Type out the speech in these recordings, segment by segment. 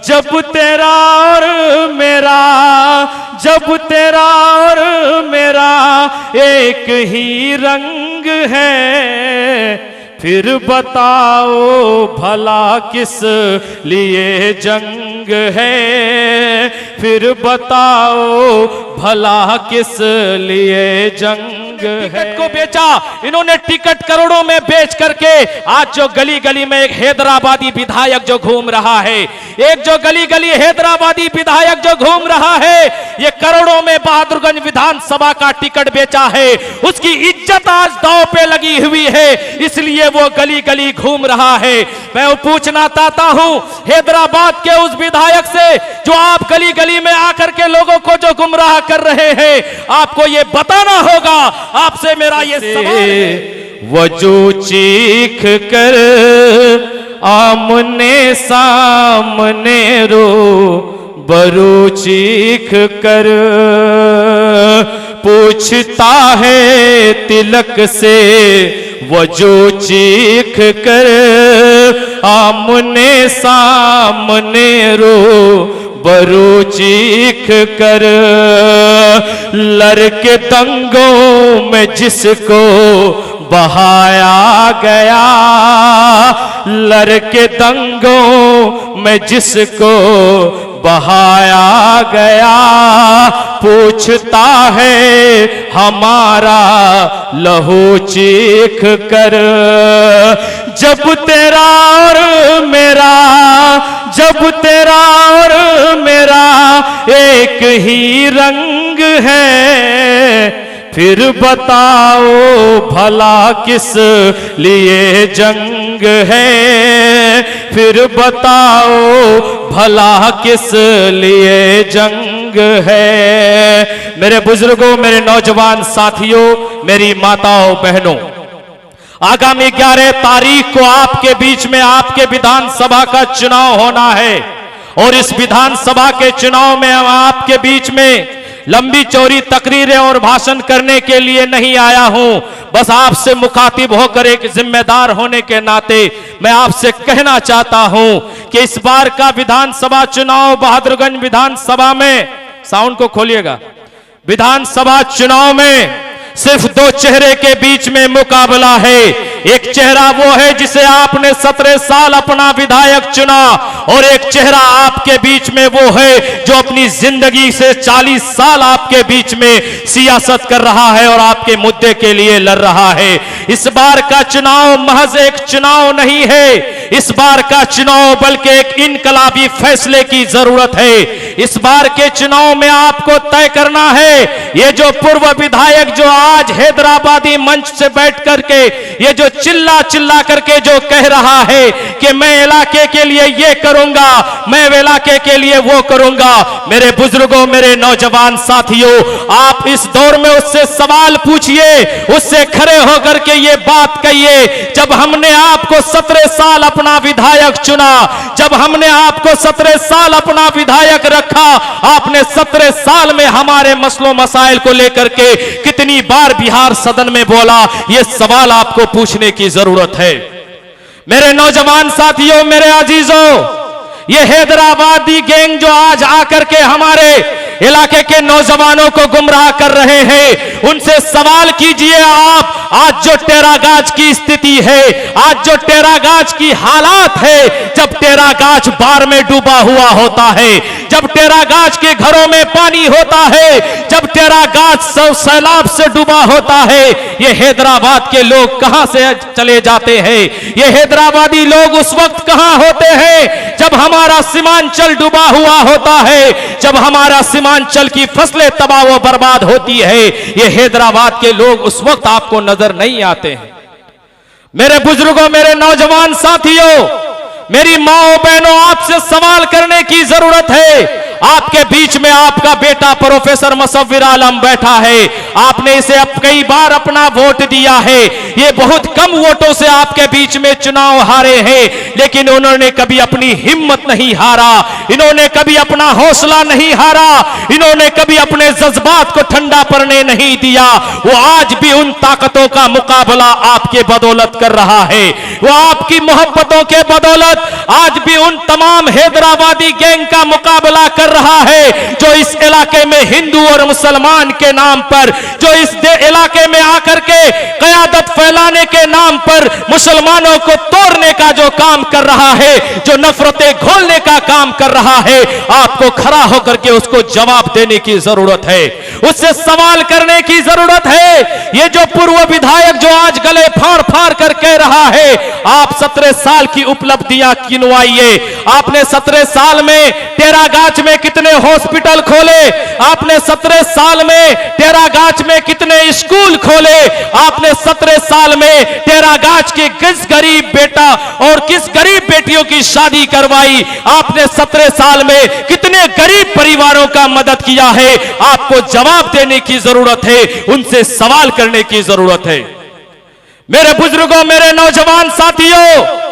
जब तेरा और मेरा, जब तेरा और मेरा एक ही रंग है, फिर बताओ भला किस लिए जंग है, फिर बताओ भला किस लिए जंग है। टिकट को बेचा इन्होंने, टिकट करोड़ों में बेच करके आज जो गली गली में एक हैदराबादी विधायक जो घूम रहा है, एक जो गली गली हैदराबादी विधायक जो घूम रहा है, ये करोड़ों में बहादुरगंज विधानसभा का टिकट बेचा है। उसकी इज्जत आज दांव पे लगी हुई है, इसलिए वो गली गली घूम रहा है। मैं पूछना चाहता हूं हैदराबाद के उस विधायक से जो आप गली गली में आकर के लोगों को जो गुमराह कर रहे हैं, आपको ये बताना होगा। आपसे मेरा ये सवाल है, वो जो चीख कर आमने सामने रो बरू चीख कर पूछता है तिलक से, वो जो चीख कर आमने सामने रो बरू चीख कर, लड़के दंगों में जिसको बहाया गया, लड़के दंगों में जिसको बहाया गया, पूछता है हमारा लहू चीख कर। जब तेरा और मेरा, जब तेरा और मेरा एक ही रंग है, फिर बताओ भला किस लिए जंग है, फिर बताओ भला किस लिए जंग है। मेरे बुजुर्गों, मेरे नौजवान साथियों, मेरी माताओं बहनों, आगामी 11 तारीख को आपके बीच में आपके विधानसभा का चुनाव होना है, और इस विधानसभा के चुनाव में हम आपके बीच में लंबी चौड़ी तकरीरें और भाषण करने के लिए नहीं आया हूं। बस आपसे मुखातिब होकर एक जिम्मेदार होने के नाते मैं आपसे कहना चाहता हूं कि इस बार का विधानसभा चुनाव बहादुरगंज विधानसभा में, साउंड को खोलिएगा, विधानसभा चुनाव में सिर्फ दो चेहरे के बीच में मुकाबला है। एक चेहरा वो है जिसे आपने 17 साल अपना विधायक चुना, और एक चेहरा आपके बीच में वो है जो अपनी जिंदगी से 40 साल आपके बीच में सियासत कर रहा है और आपके मुद्दे के लिए लड़ रहा है। इस बार का चुनाव महज एक चुनाव नहीं है, इस बार का चुनाव बल्कि एक इनकलाबी फैसले की जरूरत है। इस बार के चुनाव में आपको तय करना है, ये जो पूर्व विधायक जो आज हैदराबादी मंच से बैठ करके ये जो चिल्ला चिल्ला करके जो कह रहा है कि मैं इलाके के लिए ये करूंगा, मैं इलाके के लिए वो करूंगा, मेरे बुजुर्गों, मेरे नौजवान साथियों, आप इस दौर में उससे सवाल पूछिए, उससे खड़े होकर के ये बात कहिए, जब हमने आपको 17 साल अपना विधायक चुना, जब हमने आपको 17 साल अपना विधायक रखा, आपने 17 साल में हमारे मसलों मसाइल को लेकर के कितनी बार बिहार सदन में बोला, यह सवाल आपको पूछने की जरूरत है। मेरे नौजवान साथियों, मेरे अजीजों, ये हैदराबादी गैंग जो आज आकर के हमारे इलाके के नौजवानों को गुमराह कर रहे हैं, उनसे सवाल कीजिए आप, आज जो टेरागाज की स्थिति है, आज जो टेरागाज की हालात है, जब टेरागाज बाढ़ में डूबा हुआ होता है, जब टेरागाज के घरों में पानी होता है, जब टेरागाज सैलाब से डूबा होता है, ये हैदराबाद के लोग कहां से चले जाते हैं? ये हैदराबादी लोग उस वक्त कहां होते हैं जब हमारा सीमांचल डूबा हुआ होता है, जब हमारा सीमांचल की फसलें तबाह व बर्बाद होती है? ये हैदराबाद के लोग उस वक्त आपको नजर नहीं आते हैं। मेरे बुजुर्गों, मेरे नौजवान साथियों, मेरी माओ बहनों, आपसे सवाल करने की जरूरत है। आपके बीच में आपका बेटा प्रोफेसर मुसव्विर आलम बैठा है। आपने इसे अब कई बार अपना वोट दिया है। ये बहुत कम वोटों से आपके बीच में चुनाव हारे हैं, लेकिन उन्होंने कभी अपनी हिम्मत नहीं हारा, इन्होंने कभी अपना हौसला नहीं हारा, इन्होंने कभी अपने जज्बात को ठंडा पड़ने नहीं दिया। वो आज भी उन ताकतों का मुकाबला आपके बदौलत कर रहा है। वो आपकी मोहब्बतों के बदौलत आज भी उन तमाम हैदराबादी गैंग का मुकाबला कर रहा है जो इस इलाके में हिंदू और मुसलमान के नाम पर, जो इस इलाके में आकर के क़यादत फैलाने के नाम पर मुसलमानों को तोड़ने का जो काम कर रहा है, जो नफरतें घोलने का काम कर रहा है, आपको खड़ा होकर के उसको जवाब देने की जरूरत है, उससे सवाल करने की जरूरत है। ये जो पूर्व विधायक जो आज गले फाड़ फाड़ कर कह रहा है, आप 17 साल की उपलब्धियां गिनवाइए। आपने 17 साल में टेरागाछ में कितने हॉस्पिटल खोले, आपने 17 साल में टेरागाछ में कितने स्कूल खोले, आपने 17 साल में टेरागाछ के किस गरीब बेटा और किस गरीब बेटियों की शादी करवाई, आपने 17 साल में कितने गरीब परिवारों का मदद किया है। आपको जवाब देने की जरूरत है, उनसे सवाल करने की जरूरत है। मेरे बुजुर्गों, मेरे नौजवान साथियों,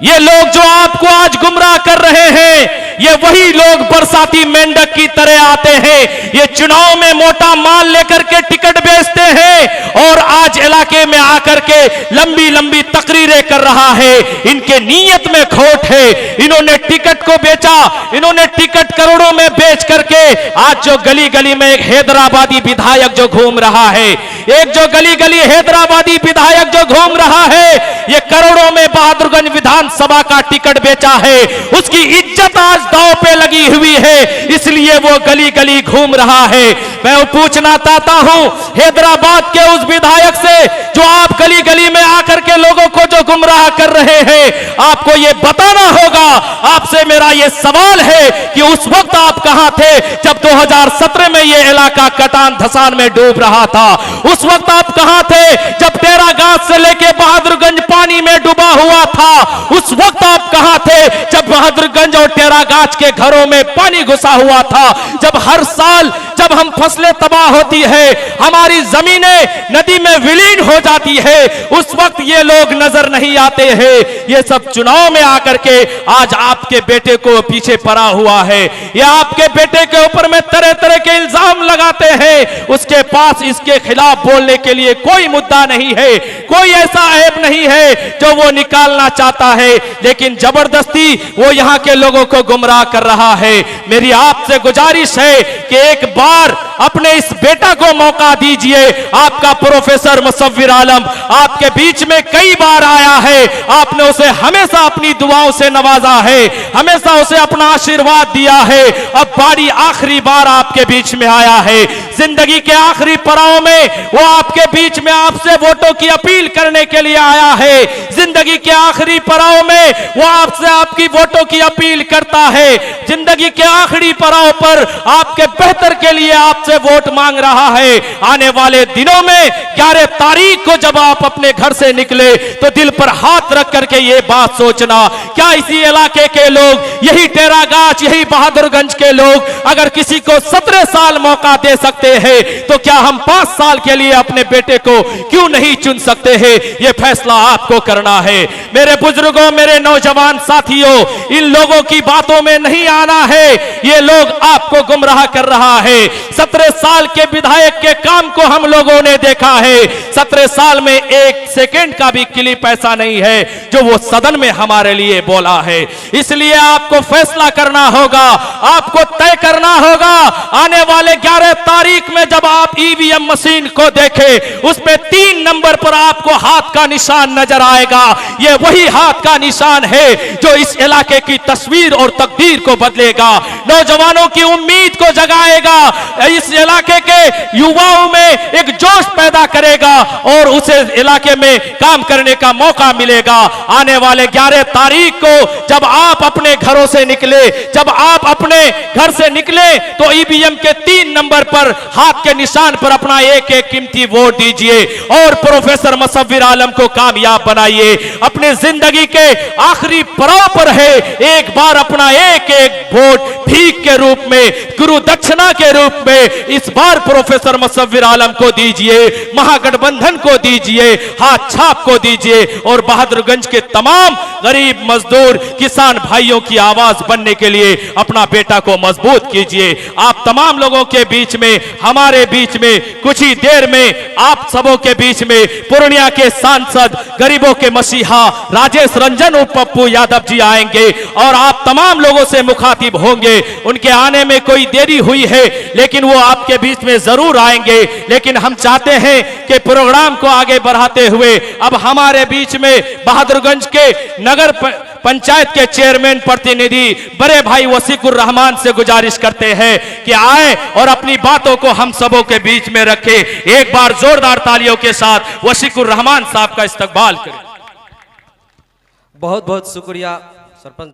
ये लोग जो आपको आज गुमराह कर रहे हैं, ये वही लोग बरसाती मेंढक की तरह आते हैं। ये चुनाव में मोटा माल लेकर के टिकट बेचते हैं और आज इलाके में आकर के लंबी लंबी तकरीरें कर रहा है। इनके नीयत में खोट है। इन्होंने टिकट को बेचा, इन्होंने टिकट करोड़ों में बेच करके आज जो गली गली में एक हैदराबादी विधायक जो घूम रहा है, एक जो गली गली हैदराबादी विधायक जो घूम रहा है, ये करोड़ों में बहादुरगंज विधानसभा का टिकट बेचा है। उसकी इज्जत आज दांव पे लगी हुई है, इसलिए वो गली गली घूम रहा है। मैं पूछना चाहता हूं हैदराबाद के उस विधायक से जो आप गली गली में आकर के लोगों को जो गुमराह कर रहे हैं, आपको ये बताना होगा। आपसे मेरा ये सवाल है कि उस वक्त आप कहां थे जब 2017 में ये इलाका कटान धसान में डूब रहा था? उस वक्त आप कहां थे जब टेरागाछ से लेके बहादुरगंज पानी में डूबा हुआ था? उस वक्त आप कहां थे जब बहादुरगंज और टेरागाछ के घरों में पानी घुसा हुआ था? जब हर साल जब हम फसलें तबाह होती है, हमारी जमीनें नदी में विलीन हो जाती है, उस वक्त ये लोग नजर नहीं आते हैं। ये सब चुनाव में आकर के आज आपके बेटे को पीछे पड़ा हुआ है। ये आपके बेटे के ऊपर में तरह तरह के इल्जाम लगाते हैं। उसके पास इसके खिलाफ बोलने के लिए कोई मुद्दा नहीं है, कोई ऐसा ऐब नहीं है जो वो निकालना चाहता है, लेकिन जबरदस्ती वो यहाँ के लोगों को गुमराह कर रहा है। मेरी आपसे गुजारिश है कि एक बार अपने इस बेटा को मौका दीजिए। आपका प्रोफेसर मुसव्विर आलम आपके बीच में कई बार आया है, आपने उसे हमेशा अपनी दुआओं से नवाजा है, हमेशा उसे अपना आशीर्वाद दिया है। अब बारी आखिरी बार आपके बीच में आया है, जिंदगी के आखिरी पड़ाव में वो आपके बीच में आपसे वोटों की अपील करने के लिए आया है। जिंदगी के आखिरी पड़ाव में वो आपसे आपकी वोटों की अपील करता है। जिंदगी के आखिरी पड़ाव पर आपके बेहतर के लिए आपसे वोट मांग रहा है। आने वाले दिनों में 11 तारीख को जब आप अपने घर से निकले तो दिल पर हाथ रख करके ये बात सोचना, क्या इसी इलाके के लोग, यही टेरागाछ, यही बहादुरगंज के लोग अगर किसी को 17 साल मौका दे सकते हैं तो क्या हम 5 साल के लिए अपने बेटे को क्यों नहीं चुन सकते हैं? यह फैसला आपको करना है। मेरे बुजुर्गों, मेरे नौजवान साथियों, इन लोगों की बातों में नहीं आना है। ये लोग आपको गुमराह कर रहा है। 17 साल के विधायक के काम को हम लोगों ने देखा है। 17 साल में 1 सेकंड का भी क्लिप ऐसा नहीं है जो वो सदन में हमारे लिए बोला है। इसलिए आपको फैसला करना होगा, आपको तय करना होगा। आने वाले 11 तारीख में जब आप ईवीएम मशीन को देखें, उसमें 3 नंबर पर आपको हाथ का निशान नजर आएगा। यह वही हाथ का निशान है जो इस इलाके की तस्वीर और तकदीर को बदलेगा, नौजवानों की उम्मीद को जगाएगा, इस इलाके के युवाओं में एक जोश पैदा करेगा और उसे इलाके में काम करने का मौका मिलेगा। आने वाले 11 तारीख को जब आप अपने घरों से निकले, जब आप अपने घर से निकले तो ईवीएम के 3 नंबर पर हाथ के निशान पर अपना एक एक कीमती वोट दीजिए और प्रोफेसर मुसव्विर आलम को कामयाब बनाइए। अपनी जिंदगी के आखिरी पड़ाव पर है, एक बार अपना एक एक वोट भीख के रूप में, गुरु दक्षिणा के रूप में इस बार प्रोफेसर मुसव्विर आलम को दीजिए, महागठबंधन को दीजिए, हाथ छाप को दीजिए और बहादुरगंज के तमाम गरीब मजदूर किसान भाइयों की आवाज बनने के लिए अपना बेटा को मजबूत कीजिए। आप तमाम लोगों के बीच में, हमारे बीच में कुछ ही देर में आप सबों के बीच में पूर्णिया के सांसद, गरीबों के मसीहा राजेश रंजन उर्फ पप्पू यादव जी आएंगे और आप तमाम लोगों से मुखातिब होंगे। उनके आने में कोई देरी हुई है लेकिन वो आपके बीच में जरूर आएंगे। लेकिन हम चाहते हैं कि प्रोग्राम को आगे बढ़ाते हुए अब हमारे बीच में बहादुरगंज के नगर पंचायत के चेयरमैन प्रतिनिधि बड़े भाई वसीकुर रहमान से गुजारिश करते हैं कि आए और अपनी बातों को हम सबों के बीच में रखें। एक बार जोरदार तालियों के साथ वसीकुर रहमान साहब का इस्तकबाल करें। बहुत बहुत शुक्रिया सरपंच।